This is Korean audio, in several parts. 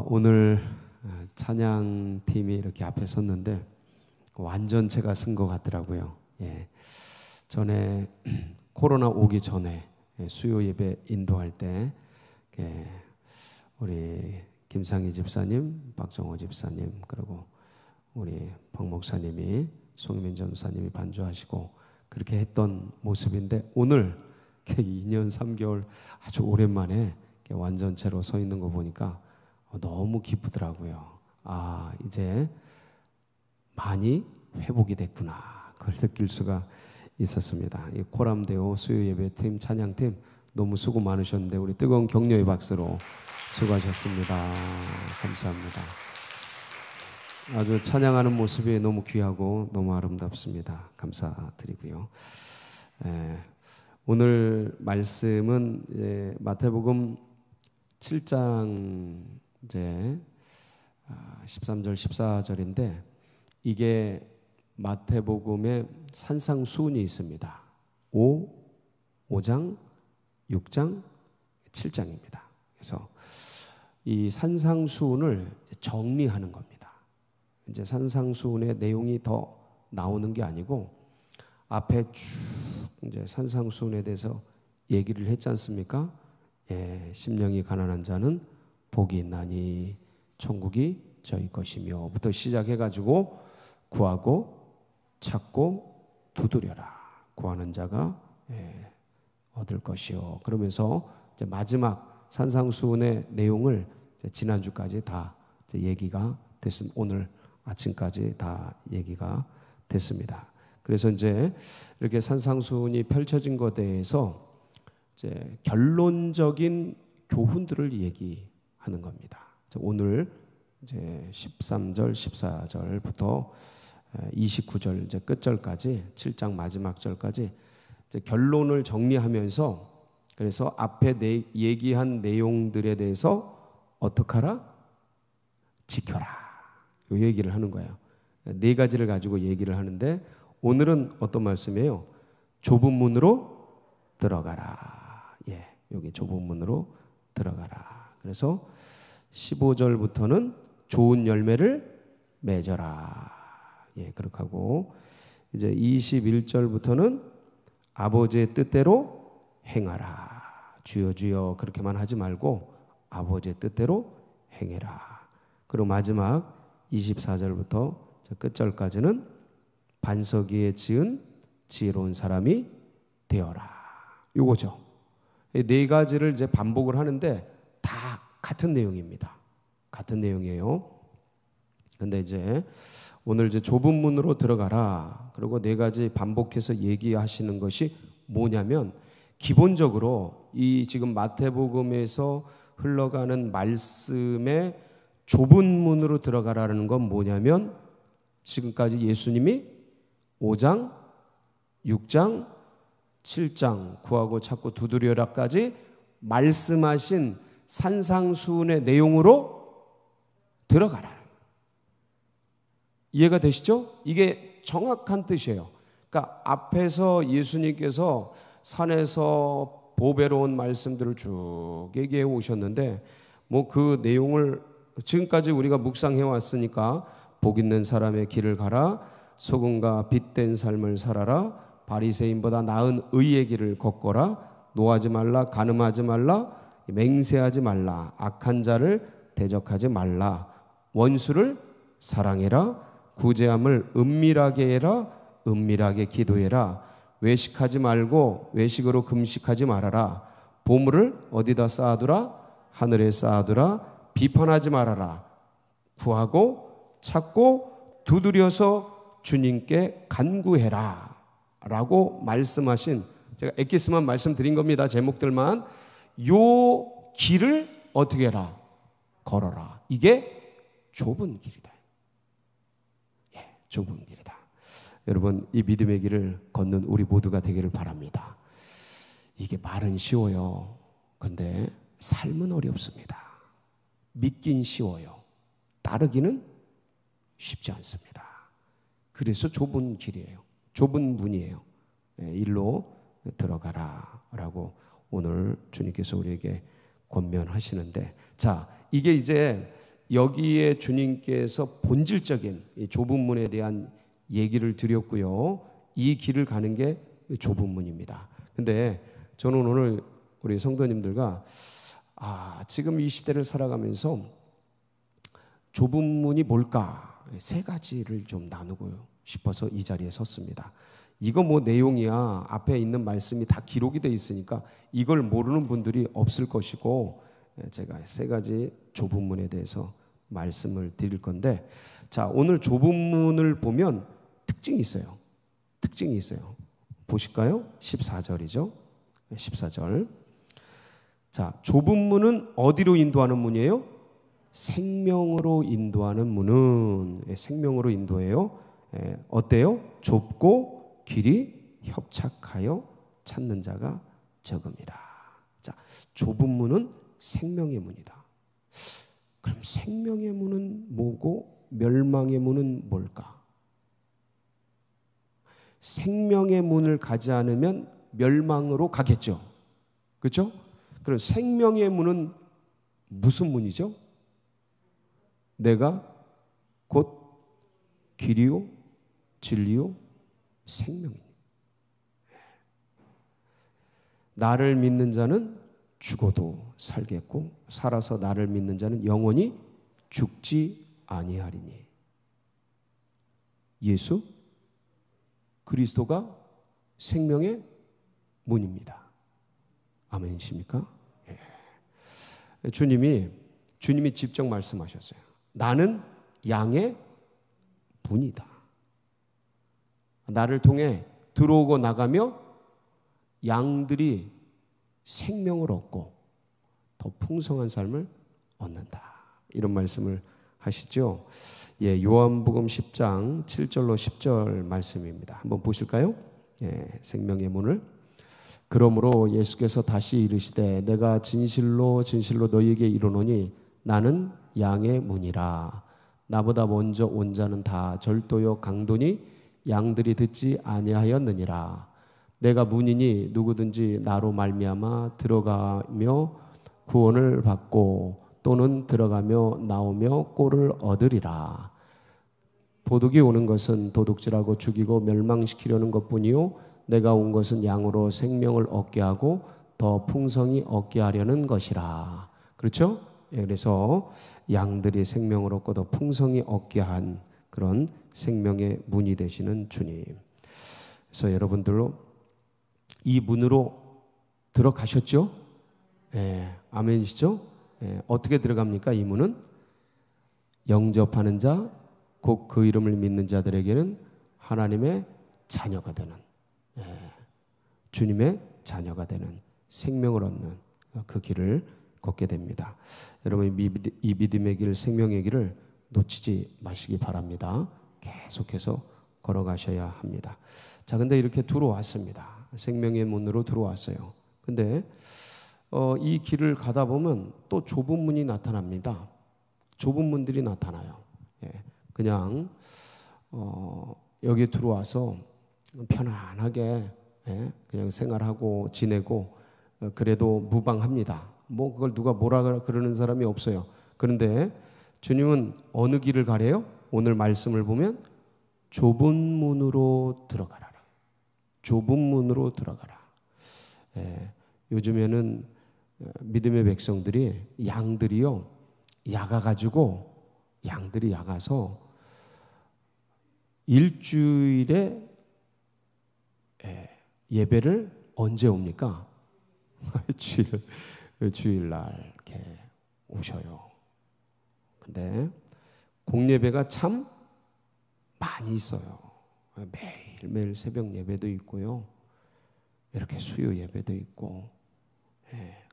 오늘 찬양팀이 이렇게 앞에 섰는데 완전 제가 쓴 것 같더라고요. 전에 코로나 오기 전에 수요 예배 인도할 때 우리 김상희 집사님, 박정호 집사님, 그리고 우리 박 목사님이, 송민 전사님이 반주하시고 그렇게 했던 모습인데, 오늘 2년 3개월 아주 오랜만에 완전체로 서 있는 거 보니까 너무 기쁘더라고요. 이제 많이 회복이 됐구나, 그걸 느낄 수가 있었습니다. 이 코람데오 수요 예배팀, 찬양팀 너무 수고 많으셨는데 우리 뜨거운 격려의 박수로 수고하셨습니다. 감사합니다. 아주 찬양하는 모습이 너무 귀하고 너무 아름답습니다. 감사드리고요. 오늘 말씀은 마태복음 7장 이제 13절 14절인데, 이게 마태복음의 산상수훈이 있습니다. 5장, 6장, 7장입니다. 그래서 이 산상수훈을 정리하는 겁니다. 이제 산상수훈의 내용이 더 나오는 게 아니고 앞에 쭉 이제 산상수훈에 대해서 얘기를 했지 않습니까? 심령이 가난한 자는 복이 있나니 천국이 저희 것이며부터 시작해가지고 구하고 찾고 두드려라, 구하는 자가 얻을 것이요. 그러면서 이제 마지막 산상수훈의 내용을 이제 지난주까지 다 이제 얘기가 됐습니다. 오늘 아침까지 다 얘기가 됐습니다. 그래서 이제 이렇게 산상수훈이 펼쳐진 것에 대해서 이제 결론적인 교훈들을 얘기하는 겁니다. 오늘 이제 13절, 14절부터 29절 이제 끝절까지, 7장 마지막 절까지 이제 결론을 정리하면서, 그래서 앞에 얘기한 내용들에 대해서 어떻게 하라? 지켜라. 이 얘기를 하는 거예요. 네 가지를 가지고 얘기를 하는데, 오늘은 어떤 말씀이에요? 좁은 문으로 들어가라. 여기 좁은 문으로 들어가라. 그래서 15절부터는 좋은 열매를 맺어라. 그렇게 하고, 이제 21절부터는 아버지의 뜻대로 행하라. 주여 주여 그렇게만 하지 말고 아버지의 뜻대로 행해라. 그리고 마지막 24절부터 끝절까지는 반석 위에 지은 지혜로운 사람이 되어라. 요거죠. 네 가지를 이제 반복을 하는데 다 같은 내용입니다. 같은 내용이에요. 근데 이제 오늘 이제 좁은 문으로 들어가라, 그리고 네 가지 반복해서 얘기하시는 것이 뭐냐면, 기본적으로 이 지금 마태복음에서 흘러가는 말씀에 좁은 문으로 들어가라는 건 뭐냐면, 지금까지 예수님이 5장, 6장, 7장 구하고 찾고 두드려라까지 말씀하신 산상수훈의 내용으로 들어가라. 이해가 되시죠? 이게 정확한 뜻이에요. 그러니까 앞에서 예수님께서 산에서 보배로운 말씀들을 쭉 얘기해 오셨는데, 뭐 그 내용을 지금까지 우리가 묵상해 왔으니까, 복 있는 사람의 길을 가라, 소금과 빛된 삶을 살아라, 바리새인보다 나은 의의 길을 걷거라, 노하지 말라, 간음하지 말라, 맹세하지 말라, 악한 자를 대적하지 말라, 원수를 사랑해라, 구제함을 은밀하게 해라, 은밀하게 기도해라, 외식하지 말고 외식으로 금식하지 말아라, 보물을 어디다 쌓아두라? 하늘에 쌓아두라, 비판하지 말아라, 구하고 찾고 두드려서 주님께 간구해라 라고 말씀하신, 제가 엑기스만 말씀드린 겁니다. 제목들만. 요 길을 어떻게 해라? 걸어라. 이게 좁은 길이다. 좁은 길이다. 여러분, 이 믿음의 길을 걷는 우리 모두가 되기를 바랍니다. 이게 말은 쉬워요. 근데 삶은 어렵습니다. 믿긴 쉬워요. 따르기는 쉽지 않습니다. 그래서 좁은 길이에요. 좁은 문이에요. 일로 들어가라 라고 오늘 주님께서 우리에게 권면하시는데, 자, 이게 이제 여기에 주님께서 본질적인 이 좁은 문에 대한 얘기를 드렸고요. 이 길을 가는 게 좁은 문입니다. 근데 저는 오늘 우리 성도님들과 지금 이 시대를 살아가면서 좁은 문이 뭘까? 세 가지를 좀 나누고 싶어서 이 자리에 섰습니다. 이거 뭐 내용이야. 앞에 있는 말씀이 다 기록이 돼 있으니까 이걸 모르는 분들이 없을 것이고, 제가 세 가지 좁은 문에 대해서 말씀을 드릴 건데, 자, 오늘 좁은 문을 보면 특징이 있어요. 특징이 있어요. 보실까요? 14절이죠. 14절. 자, 좁은 문은 어디로 인도하는 문이에요? 생명으로 인도하는 문은 생명으로 인도해요. 어때요? 좁고 길이 협착하여 찾는 자가 적음이라. 자, 좁은 문은 생명의 문이다. 그럼 생명의 문은 뭐고 멸망의 문은 뭘까? 생명의 문을 가지 않으면 멸망으로 가겠죠. 그렇죠? 그럼 생명의 문은 무슨 문이죠? 내가 곧 길이요 진리요 생명이니. 나를 믿는 자는 죽어도 살겠고 살아서 나를 믿는 자는 영원히 죽지 아니하리니. 예수 그리스도가 생명의 문입니다. 아멘이십니까? 예. 주님이 직접 말씀하셨어요. 나는 양의 문이다. 나를 통해 들어오고 나가며 양들이 생명을 얻고 더 풍성한 삶을 얻는다. 이런 말씀을 하시죠. 예, 요한복음 10장 7절로 10절 말씀입니다. 한번 보실까요? 예, 생명의 문을. 그러므로 예수께서 다시 이르시되 내가 진실로 진실로 너희에게 이르노니 나는 양의 문이라. 나보다 먼저 온 자는 다 절도요 강도니 양들이 듣지 아니하였느니라. 내가 문이니 누구든지 나로 말미암아 들어가며 구원을 받고 또는 들어가며 나오며 꼴을 얻으리라. 도둑이 오는 것은 도둑질하고 죽이고 멸망시키려는 것뿐이요 내가 온 것은 양으로 생명을 얻게 하고 더 풍성히 얻게 하려는 것이라. 그렇죠? 예, 그래서 양들이 생명을 얻고 더 풍성히 얻게 한 그런 생명의 문이 되시는 주님. 그래서 여러분들로 이 문으로 들어가셨죠? 예, 아멘이시죠? 예, 어떻게 들어갑니까? 이 문은 영접하는 자, 곧 그 이름을 믿는 자들에게는 하나님의 자녀가 되는, 주님의 자녀가 되는 생명을 얻는 그 길을 걷게 됩니다. 여러분 이 믿음의 길, 생명의 길을 놓치지 마시기 바랍니다. 계속해서 걸어가셔야 합니다. 자, 근데 이렇게 들어왔습니다. 생명의 문으로 들어왔어요. 근데 이 길을 가다 보면 또 좁은 문이 나타납니다. 좁은 문들이 나타나요. 예, 그냥 여기 들어와서 편안하게 그냥 생활하고 지내고 그래도 무방합니다. 뭐 그걸 누가 뭐라 그러는 사람이 없어요. 그런데 주님은 어느 길을 가래요? 오늘 말씀을 보면 좁은 문으로 들어가라. 좁은 문으로 들어가라. 요즘에는 믿음의 백성들이 양들이요 양들이 야가서 일주일에 예배를 언제 옵니까? 주일날 이렇게 오셔요. 근데 공예배가 참 많이 있어요. 매일매일 새벽 예배도 있고요. 이렇게 수요 예배도 있고,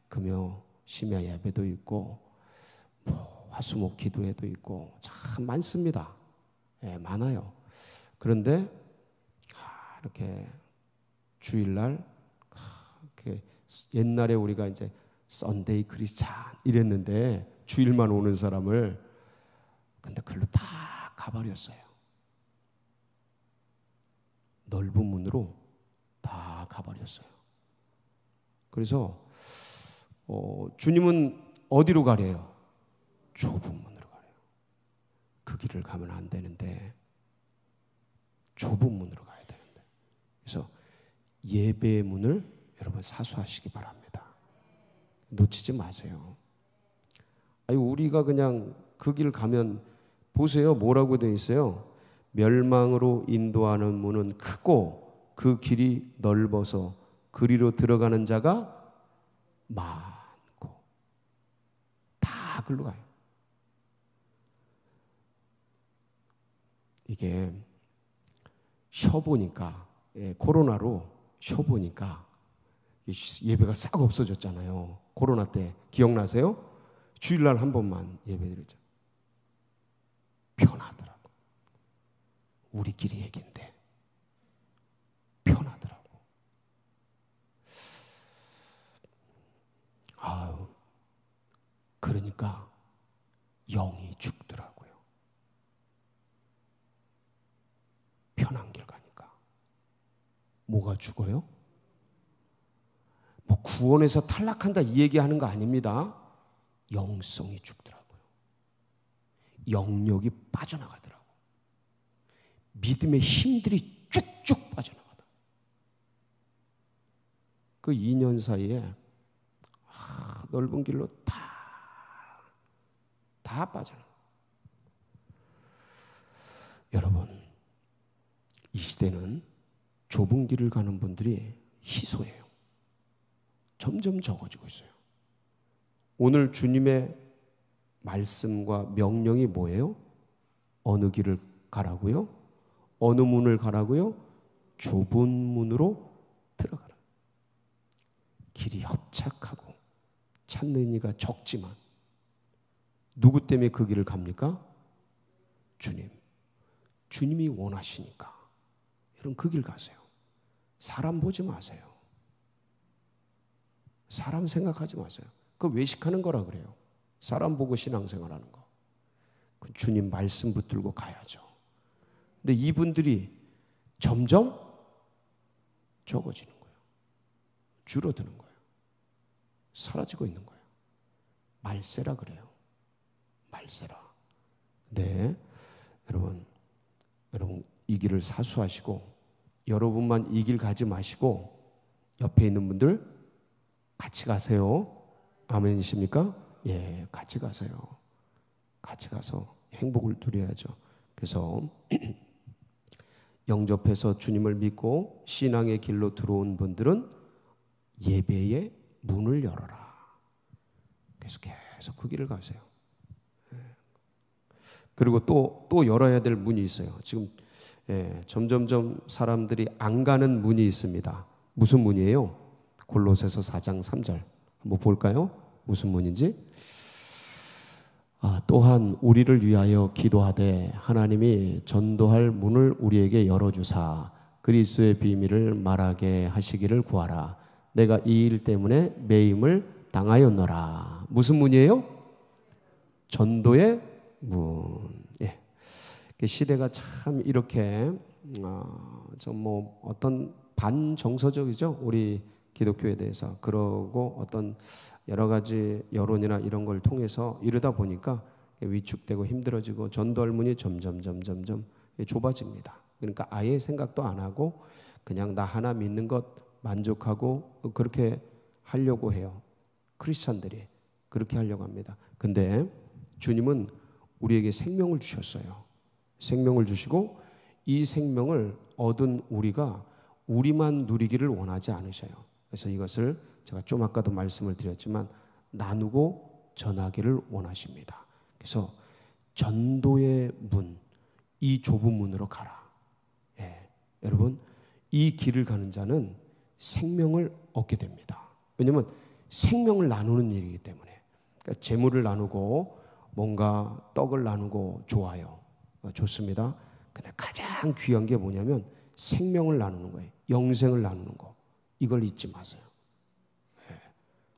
금요 심야 예배도 있고, 화수목 기도회도 있고 참 많습니다. 많아요. 그런데 이렇게 주일날 이렇게 옛날에 우리가 이제 썬데이 크리스찬 이랬는데 주일만 오는 사람을 근데 글로 다 가버렸어요. 넓은 문으로 다 가버렸어요. 그래서 주님은 어디로 가래요? 좁은 문으로 가래요. 그 길을 가면 안 되는데 좁은 문으로 가야 되는데. 그래서 예배의 문을 여러분 사수하시기 바랍니다. 놓치지 마세요. 아니, 우리가 그냥 그 길 가면 보세요. 뭐라고 되어 있어요? 멸망으로 인도하는 문은 크고 그 길이 넓어서 그리로 들어가는 자가 많고. 다 글로 가요. 이게 쉬어보니까, 코로나로 쉬어보니까 예배가 싹 없어졌잖아요. 코로나 때 기억나세요? 주일날 한 번만 예배드리자. 편하더라고. 우리끼리 얘기인데 편하더라고. 아유, 그러니까 영이 죽더라고요. 편한 길 가니까. 뭐가 죽어요? 뭐 구원에서 탈락한다 이 얘기하는 거 아닙니다. 영성이 죽더라고요. 영역이 빠져나가더라고. 믿음의 힘들이 쭉쭉 빠져나가다. 그 2년 사이에 넓은 길로 다 빠져나가. 여러분, 이 시대는 좁은 길을 가는 분들이 희소해요. 점점 적어지고 있어요. 오늘 주님의 말씀과 명령이 뭐예요? 어느 길을 가라고요? 어느 문을 가라고요? 좁은 문으로 들어가라. 길이 협착하고 찾는 이가 적지만 누구 때문에 그 길을 갑니까? 주님. 주님이 원하시니까. 여러분, 그 길 가세요. 사람 보지 마세요. 사람 생각하지 마세요. 그거 외식하는 거라 그래요. 사람 보고 신앙생활하는 거. 주님 말씀 붙들고 가야죠. 근데 이분들이 점점 적어지는 거예요. 줄어드는 거예요. 사라지고 있는 거예요. 말세라 그래요. 말세라. 네, 여러분 이 길을 사수하시고 여러분만 이 길 가지 마시고 옆에 있는 분들 같이 가세요. 아멘이십니까? 예, 같이 가세요. 같이 가서 행복을 누려야죠. 그래서 영접해서 주님을 믿고 신앙의 길로 들어온 분들은 예배의 문을 열어라. 그래서 계속 그 길을 가세요. 그리고 또 열어야 될 문이 있어요. 지금 점점점 사람들이 안 가는 문이 있습니다. 무슨 문이에요? 골로새서 4장 3절 한번 볼까요? 무슨 문인지? 또한 우리를 위하여 기도하되 하나님이 전도할 문을 우리에게 열어주사 그리스도의 비밀을 말하게 하시기를 구하라. 내가 이 일 때문에 매임을 당하였노라. 무슨 문이에요? 전도의 문. 예. 시대가 참 이렇게 좀 뭐 어떤 반정서적이죠. 우리 기독교에 대해서. 그러고 어떤 여러 가지 여론이나 이런 걸 통해서 이러다 보니까 위축되고 힘들어지고 전도할 문이 점점 좁아집니다. 그러니까 아예 생각도 안 하고 그냥 나 하나 믿는 것 만족하고 그렇게 하려고 해요. 크리스찬들이 그렇게 하려고 합니다. 근데 주님은 우리에게 생명을 주셨어요. 생명을 주시고 이 생명을 얻은 우리가 우리만 누리기를 원하지 않으셔요. 그래서 이것을 제가 좀 아까도 말씀을 드렸지만 나누고 전하기를 원하십니다. 그래서 전도의 문, 이 좁은 문으로 가라. 예, 여러분 이 길을 가는 자는 생명을 얻게 됩니다. 왜냐하면 생명을 나누는 일이기 때문에. 그러니까 재물을 나누고 뭔가 떡을 나누고 좋아요. 좋습니다. 근데 가장 귀한 게 뭐냐면 생명을 나누는 거예요. 영생을 나누는 거. 이걸 잊지 마세요.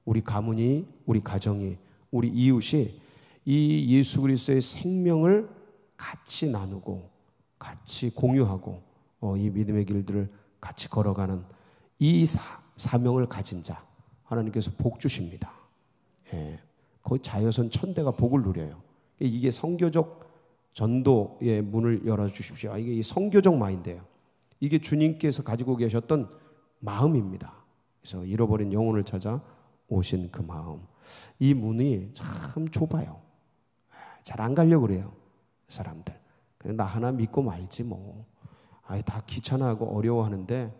우리 가문이, 우리 가정이, 우리 이웃이 이 예수 그리스도의 생명을 같이 나누고 같이 공유하고 이 믿음의 길들을 같이 걸어가는 이 사명을 가진 자 하나님께서 복 주십니다. 거의 자여선 천대가 복을 누려요. 이게 성교적 전도의 문을 열어주십시오. 이게 성교적 마인드예요. 이게 주님께서 가지고 계셨던 마음입니다. 그래서 잃어버린 영혼을 찾아 오신 그 마음. 이 문이 참 좁아요. 잘 안 가려고 그래요, 사람들. 그냥 나 하나 믿고 말지 뭐. 다 귀찮아하고 어려워하는데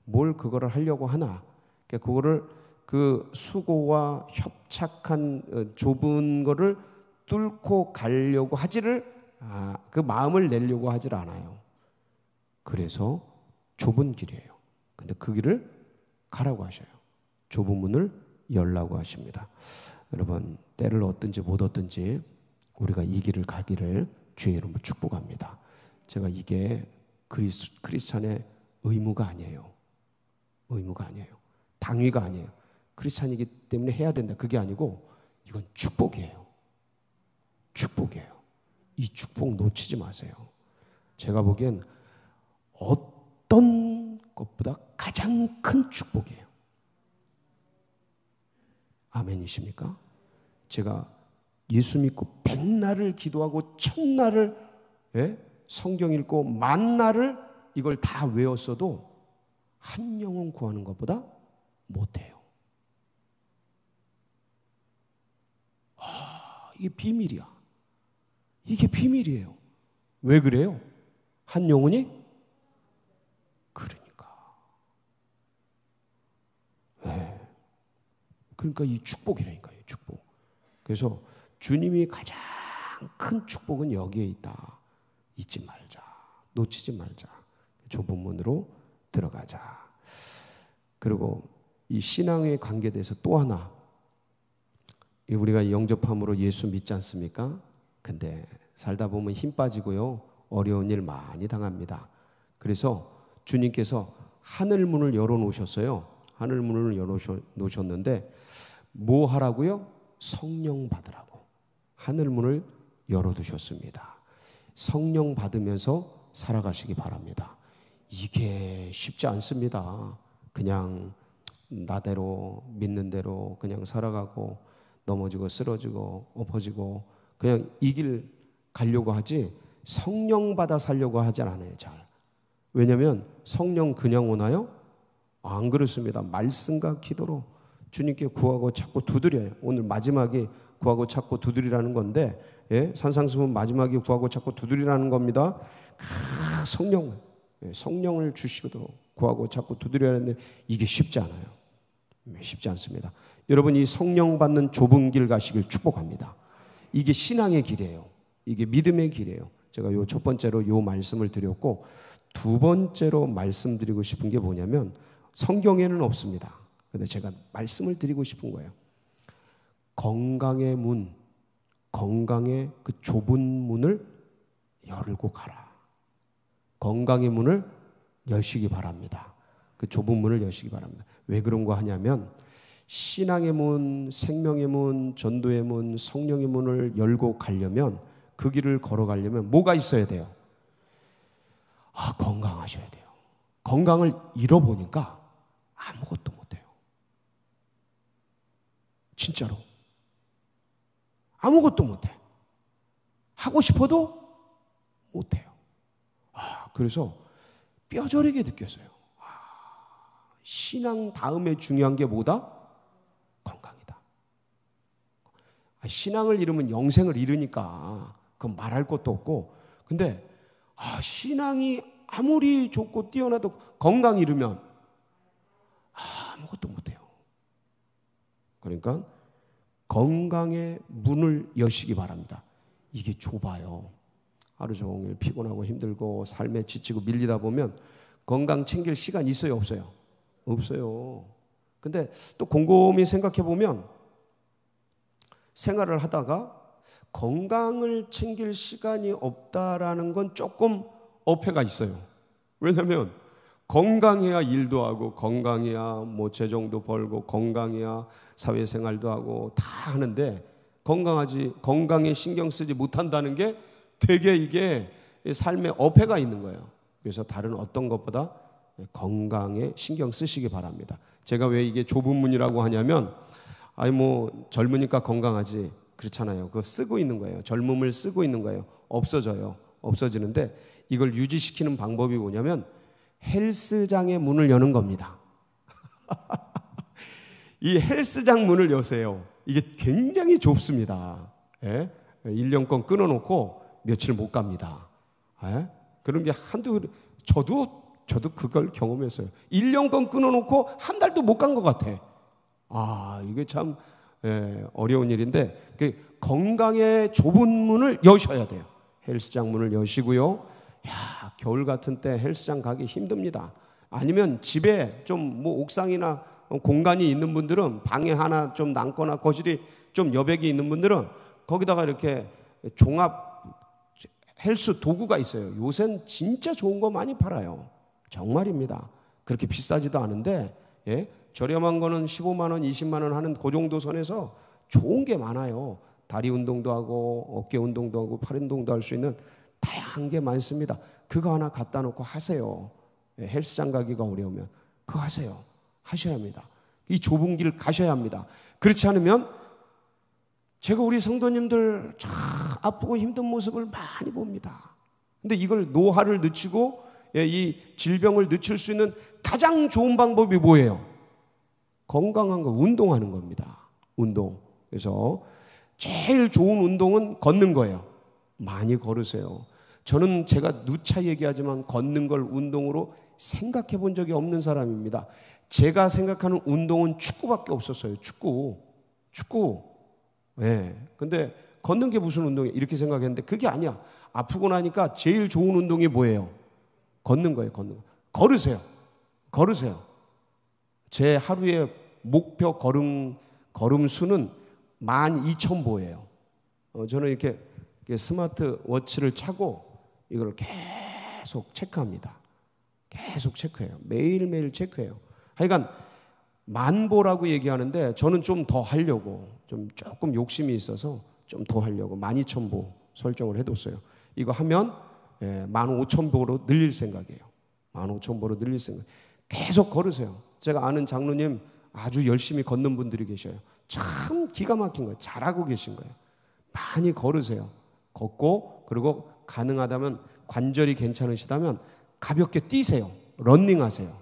뭘 그거를 하려고 하나. 그러니까 그거를 그 수고와 협착한 좁은 거를 뚫고 가려고 그 마음을 내려고 하질 않아요. 그래서 좁은 길이에요. 근데 그 길을 가라고 하셔요. 좁은 문을 열라고 하십니다. 여러분, 때를 얻든지 못 얻든지 우리가 이 길을 가기를 주의 이름으로 축복합니다. 제가 이게 크리스찬의 의무가 아니에요. 의무가 아니에요. 당위가 아니에요. 크리스찬이기 때문에 해야 된다. 그게 아니고 이건 축복이에요. 축복이에요. 이 축복 놓치지 마세요. 제가 보기엔 어떤 것보다 가장 큰 축복이에요. 아멘이십니까? 제가 예수 믿고 100날을 기도하고 1000날을 성경 읽고 10,000날을 이걸 다 외웠어도 한 영혼 구하는 것보다 못해요. 이게 비밀이야. 이게 비밀이에요. 왜 그래요? 한 영혼이? 그러니까. 그러니까 이 축복이라니까요. 축복. 그래서 주님이 가장 큰 축복은 여기에 있다. 잊지 말자. 놓치지 말자. 좁은 문으로 들어가자. 그리고 이 신앙에 관계돼서 또 하나, 우리가 영접함으로 예수 믿지 않습니까? 근데 살다 보면 힘 빠지고요, 어려운 일 많이 당합니다. 그래서 주님께서 하늘 문을 열어놓으셨어요. 하늘 문을 열어놓으셨는데 뭐 하라고요? 성령 받으라고 하늘 문을 열어두셨습니다. 성령 받으면서 살아가시기 바랍니다. 이게 쉽지 않습니다. 그냥 나대로 믿는 대로 그냥 살아가고 넘어지고 쓰러지고 엎어지고 그냥 이 길 가려고 하지 성령 받아 살려고 하지 않아요. 잘. 왜냐하면 성령 그냥 오나요? 안 그렇습니다. 말씀과 기도로 주님께 구하고 찾고 두드려요. 오늘 마지막에 구하고 찾고 두드리라는 건데, 산상수훈 마지막에 구하고 찾고 두드리라는 겁니다. 성령을 주시도록 구하고 찾고 두드려야 하는데 이게 쉽지 않아요. 쉽지 않습니다. 여러분, 이 성령 받는 좁은 길 가시길 축복합니다. 이게 신앙의 길이에요. 이게 믿음의 길이에요. 제가 요 첫 번째로 요 말씀을 드렸고, 두 번째로 말씀드리고 싶은 게 뭐냐면 성경에는 없습니다. 근데 제가 말씀을 드리고 싶은 거예요. 건강의 문, 건강의 그 좁은 문을 열고 가라. 건강의 문을 여시기 바랍니다. 그 좁은 문을 여시기 바랍니다. 왜 그런 거 하냐면 신앙의 문, 생명의 문, 전도의 문, 성령의 문을 열고 가려면, 그 길을 걸어가려면 뭐가 있어야 돼요? 건강하셔야 돼요. 건강을 잃어보니까 아무것도 못해요. 진짜로. 아무것도 못해. 하고 싶어도 못해요. 그래서 뼈저리게 느꼈어요. 신앙 다음에 중요한 게 뭐다? 건강이다. 신앙을 잃으면 영생을 잃으니까 그건 말할 것도 없고, 근데 신앙이 아무리 좋고 뛰어나도 건강 잃으면 아무것도 못해요. 그러니까 건강의 문을 여시기 바랍니다. 이게 좁아요. 하루 종일 피곤하고 힘들고 삶에 지치고 밀리다 보면 건강 챙길 시간 있어요, 없어요? 없어요. 근데 또 곰곰이 생각해 보면 생활을 하다가 건강을 챙길 시간이 없다라는 건 조금 어폐가 있어요. 왜냐하면 건강해야 일도 하고, 건강해야 뭐 재정도 벌고, 건강해야 사회생활도 하고 다 하는데, 건강에 신경 쓰지 못한다는 게 되게 이게 삶에 어폐가 있는 거예요. 그래서 다른 어떤 것보다 건강에 신경 쓰시기 바랍니다. 제가 왜 이게 좁은 문이라고 하냐면 아니 뭐 젊으니까 건강하지 그렇잖아요. 그거 쓰고 있는 거예요. 젊음을 쓰고 있는 거예요. 없어져요. 없어지는데 이걸 유지시키는 방법이 뭐냐면 헬스장의 문을 여는 겁니다. 이 헬스장 문을 여세요. 이게 굉장히 좁습니다. 예? 1년권 끊어놓고 며칠 못 갑니다. 예? 그런 게 저도 그걸 경험했어요. 1년권 끊어놓고 한 달도 못 간 것 같아. 이게 참 어려운 일인데 건강의 좁은 문을 여셔야 돼요. 헬스장 문을 여시고요. 겨울 같은 때 헬스장 가기 힘듭니다. 아니면 집에 좀 뭐 옥상이나 공간이 있는 분들은 방에 하나 좀 남거나 거실이 좀 여백이 있는 분들은 거기다가 이렇게 종합 헬스 도구가 있어요. 요새는 진짜 좋은 거 많이 팔아요. 정말입니다. 그렇게 비싸지도 않은데 저렴한 거는 15만 원, 20만 원 하는 그 정도 선에서 좋은 게 많아요. 다리 운동도 하고 어깨 운동도 하고 팔 운동도 할 수 있는 다양한 게 많습니다. 그거 하나 갖다 놓고 하세요. 헬스장 가기가 어려우면 그거 하세요. 하셔야 합니다. 이 좁은 길 가셔야 합니다. 그렇지 않으면 제가 우리 성도님들 참 아프고 힘든 모습을 많이 봅니다. 근데 이걸 노화를 늦추고 이 질병을 늦출 수 있는 가장 좋은 방법이 뭐예요? 건강한 거, 운동하는 겁니다. 운동. 그래서 제일 좋은 운동은 걷는 거예요. 많이 걸으세요. 저는 제가 누차 얘기하지만 걷는 걸 운동으로 생각해 본 적이 없는 사람입니다. 제가 생각하는 운동은 축구밖에 없었어요. 축구. 근데 걷는 게 무슨 운동이야? 이렇게 생각했는데 그게 아니야. 아프고 나니까 제일 좋은 운동이 뭐예요? 걷는 거예요. 걷는 거. 걸으세요. 제 하루의 목표 걸음 수는 12,000보예요. 저는 이렇게 스마트 워치를 차고 이걸 계속 체크합니다. 계속 체크해요. 매일매일 체크해요. 하여간 만보라고 얘기하는데 저는 좀 더 하려고 조금 욕심이 있어서 좀 더 하려고 12,000보 설정을 해뒀어요. 이거 하면 15,000보로 늘릴 생각이에요. 15,000보로 늘릴 생각. 계속 걸으세요. 제가 아는 장로님 아주 열심히 걷는 분들이 계셔요. 참 기가 막힌 거예요. 잘하고 계신 거예요. 많이 걸으세요. 걷고 그리고 가능하다면 관절이 괜찮으시다면 가볍게 뛰세요. 러닝하세요.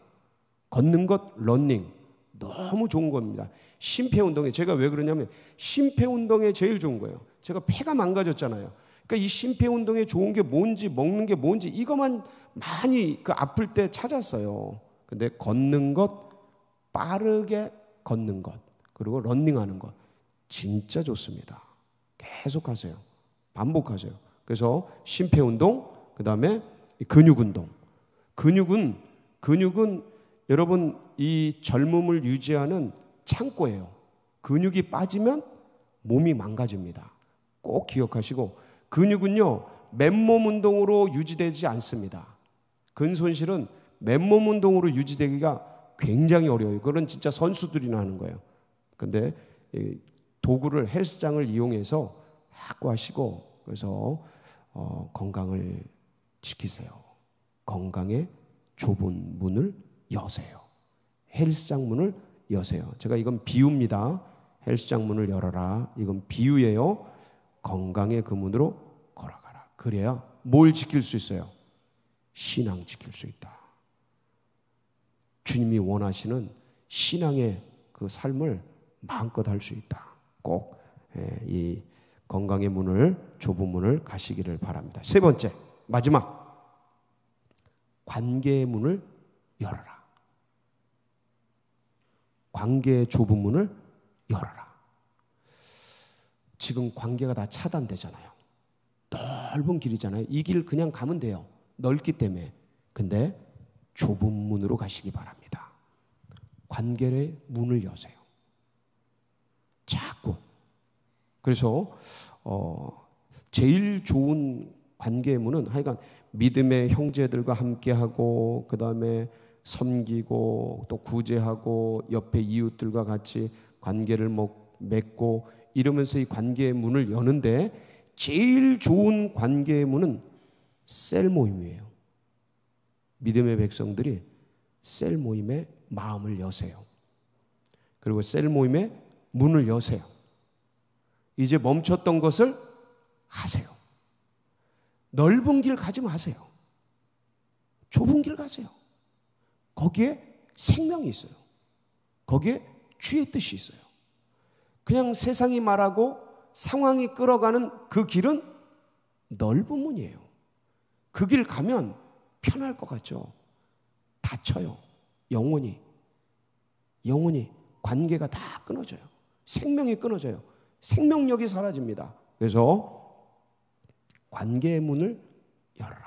걷는 것 러닝 너무 좋은 겁니다. 심폐운동에 제가 왜 그러냐면 심폐운동에 제일 좋은 거예요. 제가 폐가 망가졌잖아요. 그러니까 이 심폐운동에 좋은 게 뭔지 먹는 게 뭔지 이것만 많이 아플 때 찾았어요. 근데 걷는 것, 빠르게 걷는 것, 그리고 러닝하는 것 진짜 좋습니다. 계속 하세요. 반복하세요. 그래서 심폐운동, 그 다음에 근육운동. 근육은 여러분 이 젊음을 유지하는 창고예요. 근육이 빠지면 몸이 망가집니다. 꼭 기억하시고 근육은요 맨몸 운동으로 유지되지 않습니다. 근손실은 맨몸 운동으로 유지되기가 굉장히 어려워요. 그건 진짜 선수들이나 하는 거예요. 근데 도구를 헬스장을 이용해서 하고 하시고 그래서 건강을 지키세요. 건강의 좁은 문을 여세요. 헬스장 문을 여세요. 제가 이건 비유입니다. 헬스장 문을 열어라. 이건 비유예요. 건강의 그 문으로 걸어가라. 그래야 뭘 지킬 수 있어요? 신앙 지킬 수 있다. 주님이 원하시는 신앙의 그 삶을 마음껏 할 수 있다. 꼭 이 건강의 문을 좁은 문을 가시기를 바랍니다. 세 번째 마지막 관계의 문을 열어라. 관계의 좁은 문을 열어라. 지금 관계가 다 차단되잖아요. 넓은 길이잖아요. 이 길 그냥 가면 돼요. 넓기 때문에. 근데 좁은 문으로 가시기 바랍니다. 관계의 문을 여세요. 자꾸. 그래서 제일 좋은 관계의 문은 하여간 믿음의 형제들과 함께하고 그 다음에 섬기고 또 구제하고 옆에 이웃들과 같이 관계를 맺고 이러면서 이 관계의 문을 여는데 제일 좋은 관계의 문은 셀 모임이에요. 믿음의 백성들이 셀 모임에 마음을 여세요. 그리고 셀 모임에 문을 여세요. 이제 멈췄던 것을 하세요. 넓은 길 가지 마세요. 좁은 길 가세요. 거기에 생명이 있어요. 거기에 주의 뜻이 있어요. 그냥 세상이 말하고 상황이 끌어가는 그 길은 넓은 문이에요. 그 길 가면 편할 것 같죠? 다쳐요. 영원히 관계가 다 끊어져요. 생명이 끊어져요. 생명력이 사라집니다. 그래서 관계의 문을 열어라.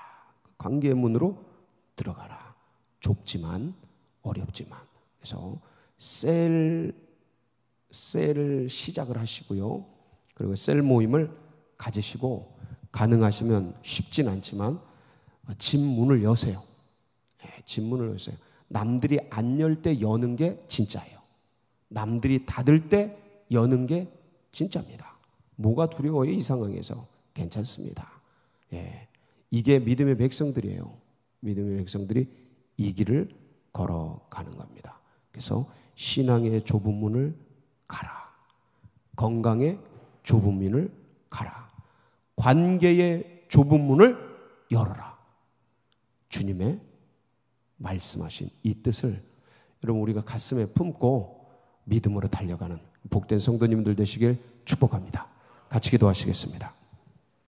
관계의 문으로 들어가라. 좁지만 어렵지만. 그래서 셀을 시작을 하시고요. 그리고 셀 모임을 가지시고 가능하시면 쉽진 않지만 집 문을 여세요. 집 문을 여세요. 남들이 안 열 때 여는 게 진짜예요. 남들이 닫을 때 여는 게 진짜입니다. 뭐가 두려워요? 이 상황에서. 괜찮습니다. 이게 믿음의 백성들이에요. 믿음의 백성들이 이 길을 걸어가는 겁니다. 그래서 신앙의 좁은 문을 가라. 건강의 좁은 문을 가라. 관계의 좁은 문을 열어라. 주님의 말씀하신 이 뜻을 여러분 우리가 가슴에 품고 믿음으로 달려가는 복된 성도님들 되시길 축복합니다. 같이 기도하시겠습니다.